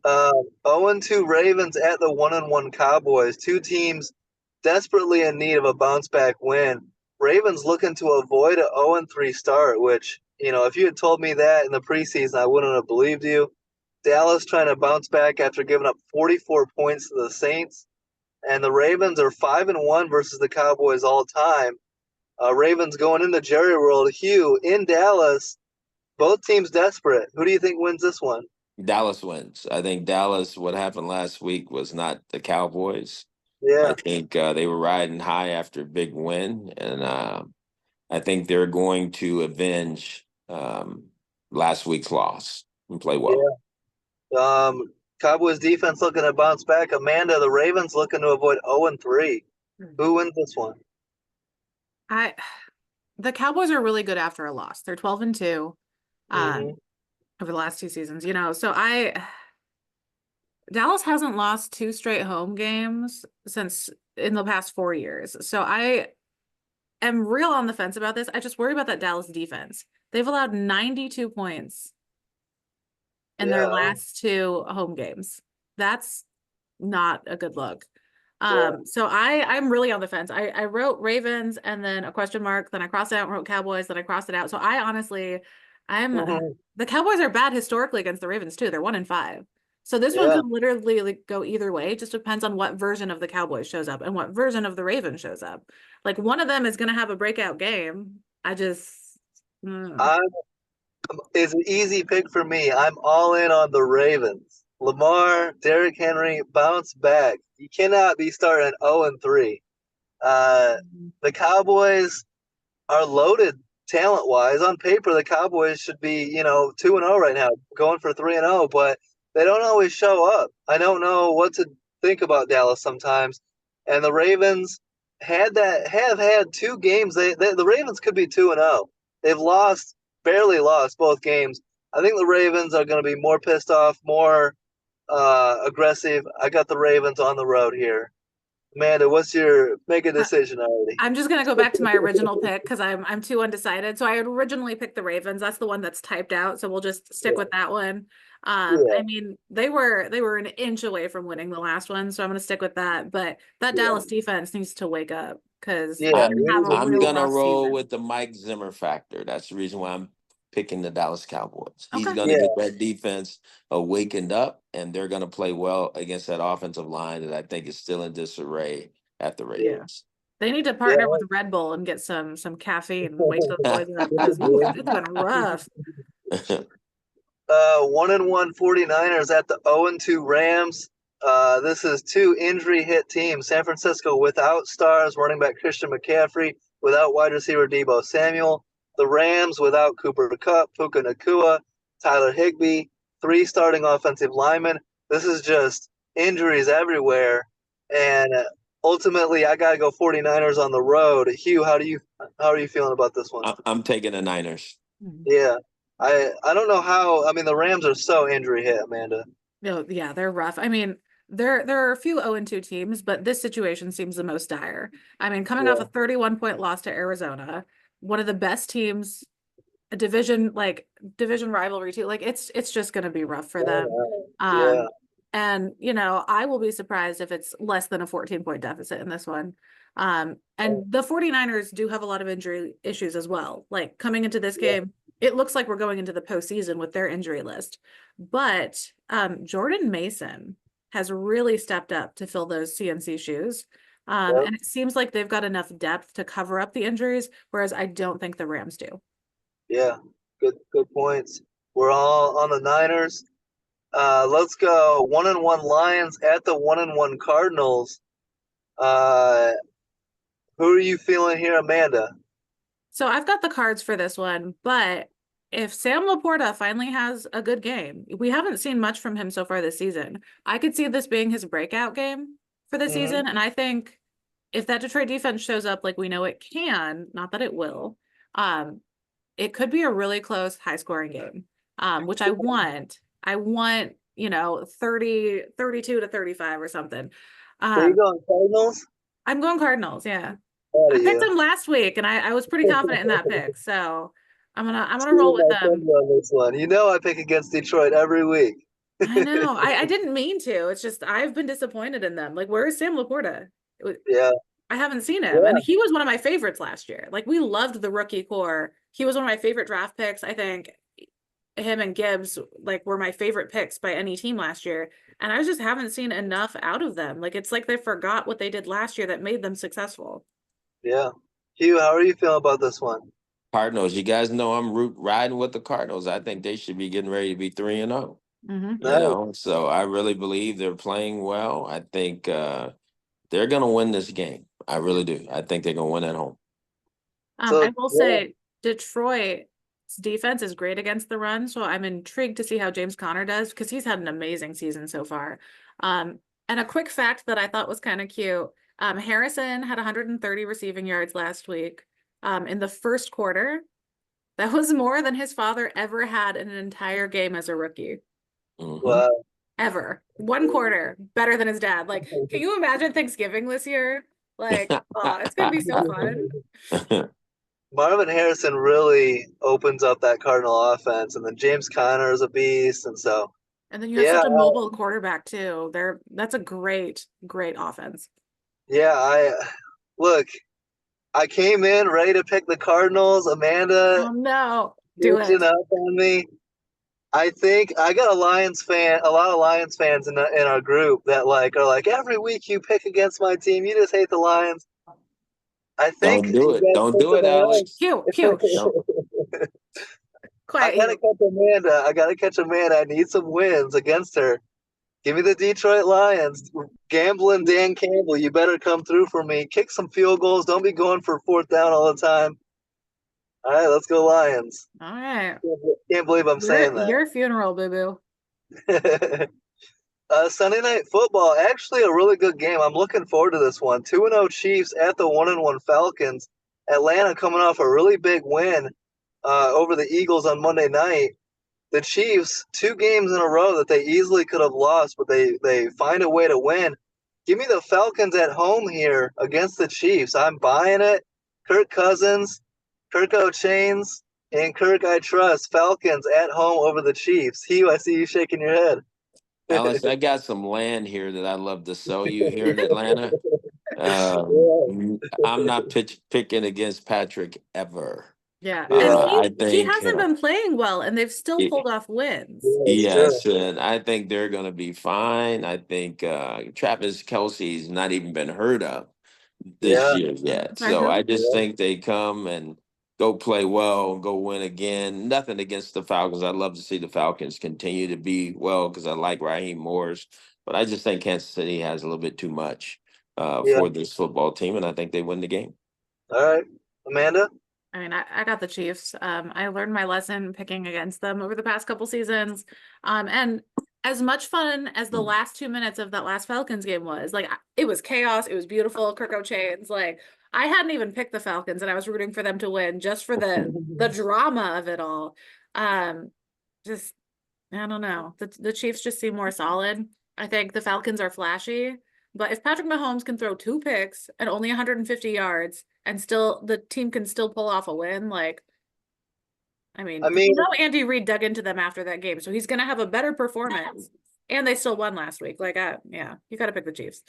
Speaker 1: 0-2 Ravens at the 1-1 Cowboys. Two teams desperately in need of a bounce back win. Ravens looking to avoid a 0-3 start, which, if you had told me that in the preseason, I wouldn't have believed you. Dallas trying to bounce back after giving up 44 points to the Saints. And the Ravens are 5-1 versus the Cowboys all time. Ravens going into Jerry World. Hugh in Dallas. Both teams desperate. Who do you think wins this one?
Speaker 3: Dallas wins. I think Dallas, what happened last week was not the Cowboys. I
Speaker 1: Yeah,
Speaker 3: think they were riding high after a big win, and I think they're going to avenge last week's loss and play well.
Speaker 1: yeah. Cowboys defense looking to bounce back. Amanda, the Ravens looking to avoid 0-3. Who wins this one?
Speaker 2: I the Cowboys are really good after a loss. They're 12-2
Speaker 1: Mm-hmm.
Speaker 2: over the last 2 seasons, so Dallas hasn't lost 2 straight home games since in the past 4 years. So I am real on the fence about this. I just worry about that Dallas defense. They've allowed 92 points in their
Speaker 1: Yeah,
Speaker 2: last 2 home games. That's not a good look.
Speaker 1: yeah.
Speaker 2: So I'm really on the fence. I wrote Ravens and then a question mark, then I crossed it out and wrote Cowboys, then I crossed it out. So I honestly,
Speaker 1: Mm-hmm.
Speaker 2: the Cowboys are bad historically against the Ravens too. They're 1-5. So this one
Speaker 1: Yeah.
Speaker 2: could literally go either way. It just depends on what version of the Cowboys shows up and what version of the Ravens shows up. Like one of them is going to have a breakout game. I just, mm.
Speaker 1: I'm It's an easy pick for me. I'm all in on the Ravens. Lamar, Derrick Henry, bounce back. You cannot be starting 0-3. The Cowboys are loaded talent wise. On paper, the Cowboys should be, 2-0 right now, going for 3-0, but they don't always show up. I don't know what to think about Dallas sometimes. And the Ravens have had 2 games. The Ravens could be 2-0. They've barely lost both games. I think the Ravens are going to be more pissed off, more aggressive. I got the Ravens on the road here. Amanda, make a decision already?
Speaker 2: I'm just gonna go back to my original pick because I'm too undecided. So I had originally picked the Ravens. That's the one that's typed out. So we'll just stick with that one.
Speaker 1: Yeah,
Speaker 2: I mean they were an inch away from winning the last one, so I'm gonna stick with that. But that
Speaker 1: yeah,
Speaker 2: Dallas defense needs to wake up because
Speaker 1: yeah.
Speaker 2: they're
Speaker 3: I,
Speaker 2: gonna
Speaker 1: They
Speaker 2: have
Speaker 1: need
Speaker 2: a
Speaker 1: to
Speaker 3: I'm
Speaker 2: real
Speaker 1: be.
Speaker 3: gonna
Speaker 2: rough
Speaker 3: roll
Speaker 2: season.
Speaker 3: with the Mike Zimmer factor. That's the reason why I'm picking the Dallas Cowboys. He's
Speaker 2: Okay.
Speaker 3: gonna
Speaker 1: Yeah,
Speaker 3: get that defense awakened up, and they're gonna play well against that offensive line that I think is still in disarray at the
Speaker 2: Yeah.
Speaker 3: Ravens.
Speaker 2: They need to
Speaker 1: yeah.
Speaker 2: partner with Red Bull and get some caffeine and wake those boys up because it's been rough.
Speaker 1: 1-1 49ers at the 0-2 Rams. This is 2 injury hit teams. San Francisco without stars running back Christian McCaffrey, without wide receiver Deebo Samuel. The Rams without Cooper Kupp, Puka Nakua, Tyler Higbee, 3 starting offensive linemen. This is just injuries everywhere. And ultimately, I got to go 49ers on the road. Hugh, how are you feeling about this one?
Speaker 3: I'm taking the Niners.
Speaker 2: Mhm.
Speaker 1: Yeah. I don't know how. I mean, the Rams are so injury hit, Amanda.
Speaker 2: No, yeah, they're rough. I mean, there are a few 0-2 teams, but this situation seems the most dire. I mean, coming off a
Speaker 1: Yeah.
Speaker 2: 31-point loss to Arizona, one of the best teams, a division rivalry too. Like it's just gonna be rough for them.
Speaker 1: Yeah.
Speaker 2: And I will be surprised if it's less than a 14-point deficit in this one. And the 49ers do have a lot of injury issues as well. Like coming into this game, it looks like we're going into the postseason with their injury list. But Jordan Mason has really stepped up to fill those CMC shoes.
Speaker 1: Yep.
Speaker 2: And it seems like they've got enough depth to cover up the injuries, whereas I don't think the Rams do.
Speaker 1: Yeah, good points. We're all on the Niners. Let's go 1-1 Lions at the 1-1 Cardinals. Uh, who are you feeling here, Amanda?
Speaker 2: So I've got the cards for this one, but if Sam Laporta finally has a good game, we haven't seen much from him so far this season. I could see this being his breakout game for the
Speaker 1: Mm-hmm.
Speaker 2: season. And I think if that Detroit defense shows up like we know it can, not that it will, it could be a really close, high scoring game, which I want. I want, 32 to 35 or something.
Speaker 1: So you
Speaker 2: Um,
Speaker 1: going Cardinals?
Speaker 2: I'm going Cardinals, yeah.
Speaker 1: Proud
Speaker 2: I
Speaker 1: of
Speaker 2: picked
Speaker 1: you.
Speaker 2: them last week and I was pretty confident in that pick. So I'm gonna roll
Speaker 1: Stealing
Speaker 2: with
Speaker 1: my
Speaker 2: them.
Speaker 1: thunder on this one. You know I pick against Detroit every week.
Speaker 2: I know. I didn't mean to. It's just I've been disappointed in them. Like, where is Sam Laporta?
Speaker 1: Yeah,
Speaker 2: I haven't seen him.
Speaker 1: yeah,
Speaker 2: And he was one of my favorites last year. Like, we loved the rookie core. He was one of my favorite draft picks. I think him and Gibbs like were my favorite picks by any team last year. And I just haven't seen enough out of them. Like, it's like they forgot what they did last year that made them successful.
Speaker 1: yeah. Hugh, how are you feeling about this one?
Speaker 3: Cardinals. You guys know I'm riding with the Cardinals. I think they should be getting ready to be 3-0.
Speaker 2: Mm-hmm.
Speaker 1: Nice.
Speaker 3: So I really believe they're playing well. I think they're going to win this game. I really do. I think they're going to win at home.
Speaker 2: I
Speaker 1: So
Speaker 2: will
Speaker 1: yeah,
Speaker 2: say Detroit's defense is great against the run, so I'm intrigued to see how James Conner does because he's had an amazing season so far. And a quick fact that I thought was kind of cute. Harrison had 130 receiving yards last week. In the first quarter, that was more than his father ever had in an entire game as a rookie.
Speaker 3: Hmm.
Speaker 1: wow.
Speaker 2: Ever. One quarter, better than his dad. Like, can you imagine Thanksgiving this year? Like, oh, it's gonna be so fun.
Speaker 1: Marvin Harrison really opens up that Cardinal offense, and then James Conner is a beast, and so
Speaker 2: And then you have
Speaker 1: yeah,
Speaker 2: such a mobile quarterback too. That's a great, great offense.
Speaker 1: yeah. I look. I came in ready to pick the Cardinals. Amanda
Speaker 2: Oh no, do
Speaker 1: switching
Speaker 2: it.
Speaker 1: up on me. I think I got a lot of Lions fans in our group that like are like every week you pick against my team. You just hate the Lions. I think
Speaker 3: Don't do
Speaker 1: you
Speaker 3: it.
Speaker 1: guys
Speaker 3: Don't
Speaker 1: picked
Speaker 3: do
Speaker 1: them
Speaker 3: it, Alex.
Speaker 2: Hugh, Hugh, shh,
Speaker 3: Don't.
Speaker 1: I
Speaker 2: quiet
Speaker 1: gotta
Speaker 2: Hugh.
Speaker 1: catch Amanda. I gotta catch Amanda. I need some wins against her. Give me the Detroit Lions. Gambling Dan Campbell, you better come through for me. Kick some field goals. Don't be going for fourth down all the time. All right, let's go Lions.
Speaker 2: All right.
Speaker 1: Can't believe I'm saying
Speaker 2: Your funeral, boo boo.
Speaker 1: that. Sunday Night Football, actually a really good game. I'm looking forward to this one. 2-0 Chiefs at the 1-1 Falcons. Atlanta coming off a really big win over the Eagles on Monday night. The Chiefs, 2 games in a row that they easily could have lost, but they find a way to win. Give me the Falcons at home here against the Chiefs. I'm buying it. Kirk Cousins, Kirk O'Chains, and Kirk I trust. Falcons at home over the Chiefs. Hugh, I see you shaking your head.
Speaker 3: Alex, I got some land here that I'd love to sell you here in Atlanta.
Speaker 1: Yeah,
Speaker 3: I'm not picking against Patrick ever.
Speaker 2: Yeah. And
Speaker 1: yeah,
Speaker 3: I
Speaker 2: he
Speaker 3: think,
Speaker 2: hasn't been playing well and they've still
Speaker 3: y-
Speaker 2: pulled off wins.
Speaker 1: yeah, it's true.
Speaker 3: yes, and I think they're going to be fine. I think Travis Kelsey's not even been heard of this
Speaker 1: Yeah,
Speaker 3: year yet.
Speaker 2: Sorry,
Speaker 3: So I
Speaker 2: who?
Speaker 3: just
Speaker 1: yeah,
Speaker 3: think they come and go play well, go win again. Nothing against the Falcons. I'd love to see the Falcons continue to be well because I like Raheem Morris, but I just think Kansas City has a little bit too much
Speaker 1: yeah.
Speaker 3: for this football team, and I think they win the game.
Speaker 1: All right, Amanda.
Speaker 2: I mean, I got the Chiefs. I learned my lesson picking against them over the past couple seasons. And as much fun as the last 2 minutes of that last Falcons game was, like it was chaos. It was beautiful. Kirk Chains, like I hadn't even picked the Falcons, and I was rooting for them to win just for the drama of it all. Just I don't know. The Chiefs just seem more solid. I think the Falcons are flashy, but if Patrick Mahomes can throw 2 picks and only 150 yards and still the team can still pull off a win, like I mean,
Speaker 1: I mean,
Speaker 2: Andy Reid dug into them after that game, so he's gonna have a better performance. And they still won last week. Like, yeah, you got to pick the Chiefs.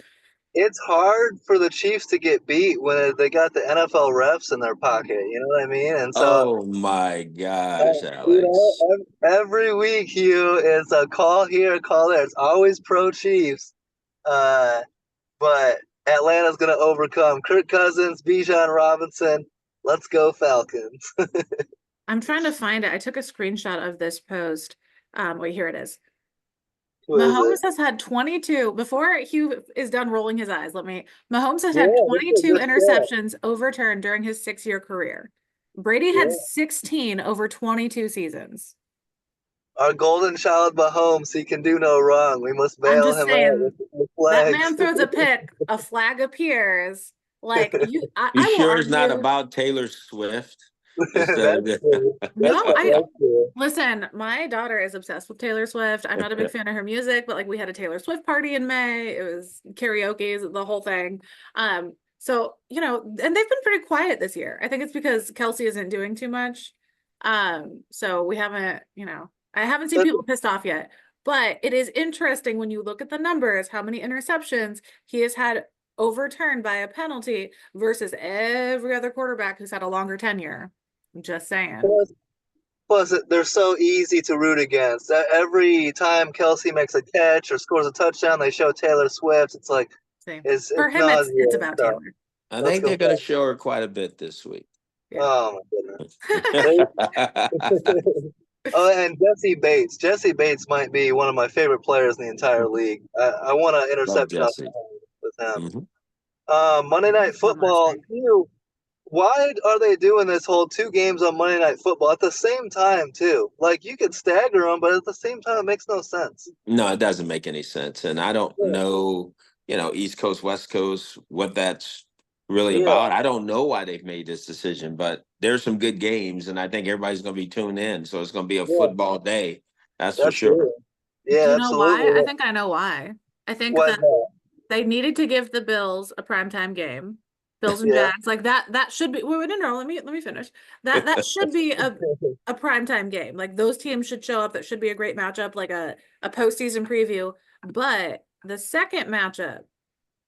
Speaker 1: it's hard for the Chiefs to get beat when they got the NFL refs in their pocket. You know what I mean? And so,
Speaker 3: Oh my gosh,
Speaker 1: you
Speaker 3: Alex.
Speaker 1: know, every week, Hugh, it's a call here, call there. It's always pro Chiefs. Uh, but Atlanta's going to overcome Kirk Cousins, Bijan Robinson. Let's go Falcons.
Speaker 2: I'm trying to find it. I took a screenshot of this post. Wait, here it is.
Speaker 1: Who is it?
Speaker 2: Mahomes has had 22 before Hugh is done rolling his eyes. Mahomes has
Speaker 1: Yeah,
Speaker 2: had
Speaker 1: this is a
Speaker 2: 22
Speaker 1: good stat.
Speaker 2: interceptions overturned during his 6-year career. Brady had
Speaker 1: Yeah.
Speaker 2: 16 over 22 seasons.
Speaker 1: Our golden child Mahomes, he can do no wrong. We must
Speaker 2: I'm
Speaker 1: bail
Speaker 2: just
Speaker 1: him out
Speaker 2: saying
Speaker 1: with
Speaker 2: that
Speaker 1: flags.
Speaker 2: man throws a pick, a flag appears.
Speaker 3: You
Speaker 2: I will
Speaker 3: sure it's not
Speaker 2: argue.
Speaker 3: about Taylor Swift instead of
Speaker 1: That's
Speaker 3: the
Speaker 1: true.
Speaker 2: No, I
Speaker 1: That's true.
Speaker 2: listen. My daughter is obsessed with Taylor Swift. I'm not a big fan of her music, but like we had a Taylor Swift party in May. It was karaoke, the whole thing. So and they've been pretty quiet this year. I think it's because Kelsey isn't doing too much. So we haven't, I haven't seen
Speaker 1: That's,
Speaker 2: people pissed off yet. But it is interesting when you look at the numbers, how many interceptions he has had overturned by a penalty versus every other quarterback who's had a longer tenure. I'm just saying.
Speaker 1: plus, they're so easy to root against. Every time Kelsey makes a catch or scores a touchdown, they show Taylor Swift. It's like
Speaker 2: See,
Speaker 1: it's
Speaker 2: for him, it's
Speaker 1: nauseating.
Speaker 2: about
Speaker 1: So
Speaker 2: Taylor.
Speaker 3: I
Speaker 1: let's
Speaker 3: think
Speaker 1: go
Speaker 3: they're going to
Speaker 1: back.
Speaker 3: show her quite a bit this week.
Speaker 2: Yeah.
Speaker 1: Oh my goodness. Oh, and Jesse Bates. Jesse Bates might be one of my favorite players in the entire league. I want an
Speaker 3: Love
Speaker 1: interception off the
Speaker 3: Jesse.
Speaker 1: hand with him.
Speaker 3: Hmm.
Speaker 1: Monday Night
Speaker 2: One last
Speaker 1: Football.
Speaker 2: thing.
Speaker 1: Why are they doing this whole 2 games on Monday Night Football at the same time too? Like you could stagger them, but at the same time, it makes no sense.
Speaker 3: No, it doesn't make any sense. And I don't
Speaker 1: Yeah,
Speaker 3: know, East Coast, West Coast, what that's really
Speaker 1: yeah,
Speaker 3: about. I don't know why they've made this decision, but there's some good games, and I think everybody's going to be tuned in. So it's going to be a
Speaker 1: yeah,
Speaker 3: football day. That's for sure.
Speaker 1: absolutely.
Speaker 2: Do
Speaker 1: Yeah,
Speaker 2: you know
Speaker 1: absolutely.
Speaker 2: why? I think I know why. I think
Speaker 1: Why is
Speaker 2: that
Speaker 1: that?
Speaker 2: they needed to give the Bills a primetime game. Bills and
Speaker 1: Yeah,
Speaker 2: Jags, like that should be wait, no, let me finish. That should be a primetime game. Like those teams should show up. That should be a great matchup, like a postseason preview. But the second matchup,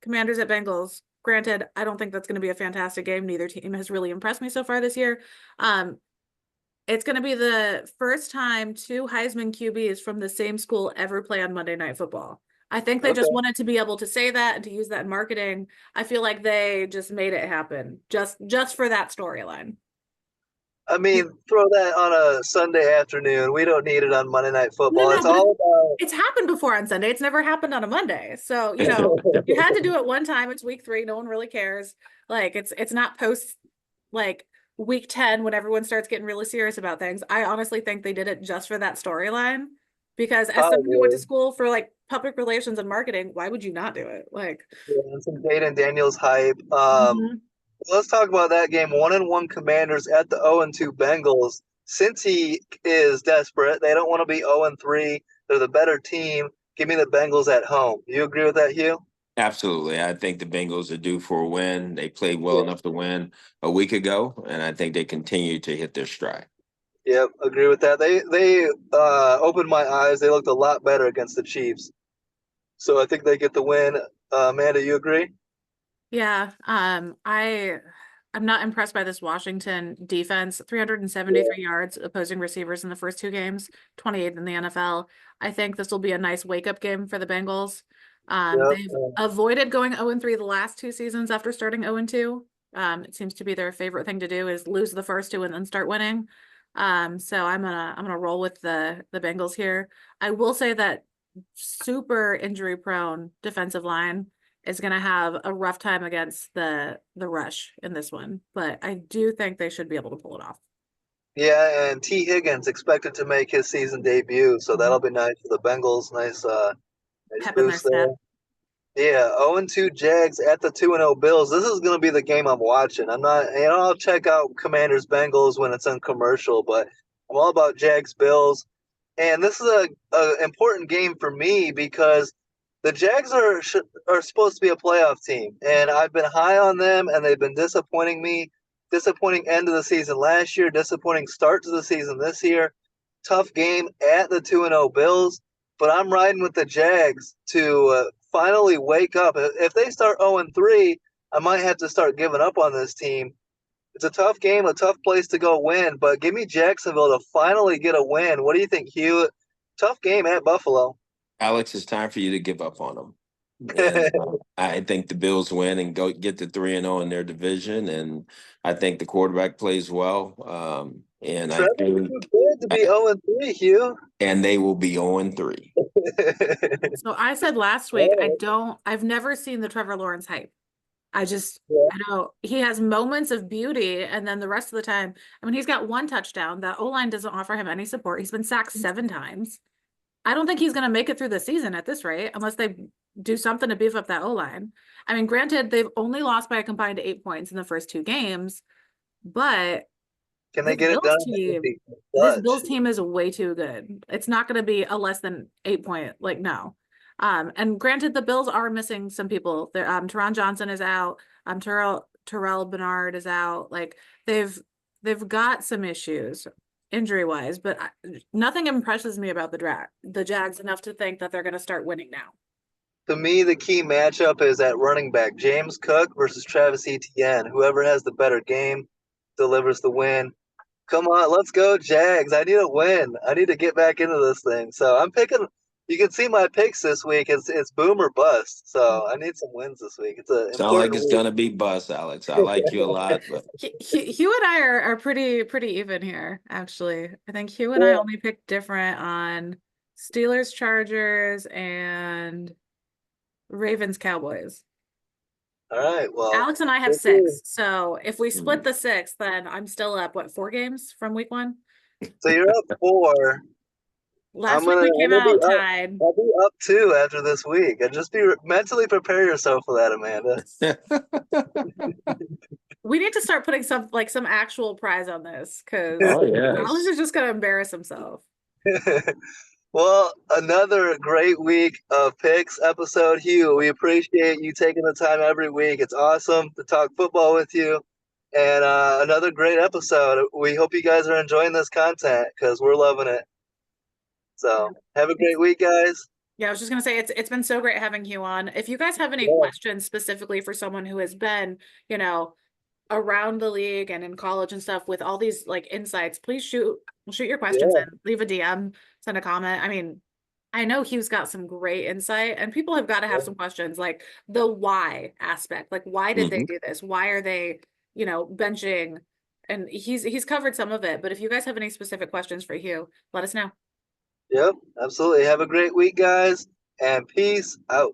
Speaker 2: Commanders at Bengals. Granted, I don't think that's going to be a fantastic game. Neither team has really impressed me so far this year. Um, it's going to be the first time two Heisman QBs from the same school ever play on Monday Night Football. I think they just
Speaker 1: okay.
Speaker 2: wanted to be able to say that and to use that in marketing. I feel like they just made it happen just for that storyline.
Speaker 1: I mean, throw that on a Sunday afternoon. We don't need it on Monday Night
Speaker 2: No,
Speaker 1: Football.
Speaker 2: no,
Speaker 1: It's
Speaker 2: but
Speaker 1: all about
Speaker 2: it's happened before on Sunday. It's never happened on a Monday. So, you had to do it one time. It's week 3. No one really cares. Like it's not post like week 10 when everyone starts getting really serious about things. I honestly think they did it just for that storyline because as someone who went to
Speaker 1: probably.
Speaker 2: school for like public relations and marketing, why would you not do it? Like,
Speaker 1: Yeah, and some Jaden Daniels hype.
Speaker 2: mhm.
Speaker 1: Let's talk about that game. 1-1 Commanders at the 0-2 Bengals. Since he is desperate, they don't want to be 0-3. They're the better team. Give me the Bengals at home. You agree with that, Hugh?
Speaker 3: Absolutely. I think the Bengals are due for a win. They played well
Speaker 1: Yeah.
Speaker 3: enough to win a week ago, and I think they continue to hit their stride.
Speaker 1: Yep, agree with that. They opened my eyes. They looked a lot better against the Chiefs. So I think they get the win. Amanda, you agree?
Speaker 2: Yeah. I'm not impressed by this Washington defense.
Speaker 1: Yeah.
Speaker 2: 373 yards opposing receivers in the first 2 games, 28th in the NFL. I think this will be a nice wake-up game for the Bengals.
Speaker 1: Yep.
Speaker 2: They've avoided going 0-3 the last 2 seasons after starting 0-2. It seems to be their favorite thing to do is lose the first 2 and then start winning. So I'm gonna roll with the Bengals here. I will say that super injury prone defensive line is going to have a rough time against the rush in this one, but I do think they should be able to pull it off.
Speaker 1: Yeah, and T. Higgins expected to make his season debut, so that'll be nice for the Bengals. Nice
Speaker 2: Pep in their
Speaker 1: boost there.
Speaker 2: step.
Speaker 1: Yeah, 0-2 Jags at the 2-0 Bills. This is going to be the game I'm watching. I'm not, I'll check out Commanders Bengals when it's on commercial, but I'm all about Jags Bills. And this is a important game for me because the Jags are supposed to be a playoff team, and I've been high on them, and they've been disappointing me. Disappointing end of the season last year, disappointing start to the season this year. Tough game at the 2-0 Bills, but I'm riding with the Jags to finally wake up. If they start 0-3, I might have to start giving up on this team. It's a tough game, a tough place to go win, but give me Jacksonville to finally get a win. What do you think, Hugh? Tough game at Buffalo.
Speaker 3: Alex, it's time for you to give up on them. And I think the Bills win and go get to 3-0 in their division. And I think the quarterback plays well. And I
Speaker 1: Trevor's
Speaker 3: think
Speaker 1: too good to be 0-3, Hugh.
Speaker 3: and they will be 0-3.
Speaker 2: So I said last week, I've never seen the Trevor Lawrence hype. I know he has moments of beauty, and then the rest of the time, I mean, he's got one touchdown. The O-line doesn't offer him any support. He's been sacked 7 times. I don't think he's going to make it through the season at this rate, unless they do something to beef up that O-line. I mean, granted, they've only lost by a combined 8 points in the first 2 games, but
Speaker 1: Can they get it done?
Speaker 2: This Bills team is way too good. It's not going to be a less than 8 point, like, no. And granted, the Bills are missing some people. Teron Johnson is out. Terrell Bernard is out. Like, they've got some issues injury wise, but nothing impresses me about the Jags enough to think that they're going to start winning now.
Speaker 1: To me, the key matchup is at running back, James Cook versus Travis Etienne. Whoever has the better game delivers the win. Come on, let's go, Jags. I need a win. I need to get back into this thing. So I'm picking. You can see my picks this week. It's boom or bust. So I need some wins this week. It's a
Speaker 3: Sound like it's
Speaker 1: week.
Speaker 3: gonna be bust, Alex. I like you a lot, but
Speaker 2: Hugh and I are pretty even here, actually. I think Hugh and I only picked different on Steelers, Chargers, and Ravens, Cowboys.
Speaker 1: All right. Well,
Speaker 2: Alex and I have 6. So if we split the 6, then I'm still up, 4 games from week 1?
Speaker 1: So you're up 4.
Speaker 2: Last week we came out tied.
Speaker 1: I'll be up 2 after this week. And just mentally prepare yourself for that, Amanda.
Speaker 2: We need to start putting some actual prize on this, because Alex is just gonna embarrass himself.
Speaker 1: Well, another great week of picks episode, Hugh. We appreciate you taking the time every week. It's awesome to talk football with you. And another great episode. We hope you guys are enjoying this content, because we're loving it. So have a great week, guys.
Speaker 2: Yeah, I was just gonna say it's been so great having Hugh on. If you guys have any questions specifically for someone who has been, around the league and in college and stuff with all these insights, please shoot your questions and leave a DM, send a comment. I mean, I know Hugh's got some great insight, and people have got to have some questions, like the why aspect. Like, why did they do this? Why are they, benching? And he's covered some of it, but if you guys have any specific questions for Hugh, let us know.
Speaker 1: Yep, absolutely. Have a great week, guys, and peace out.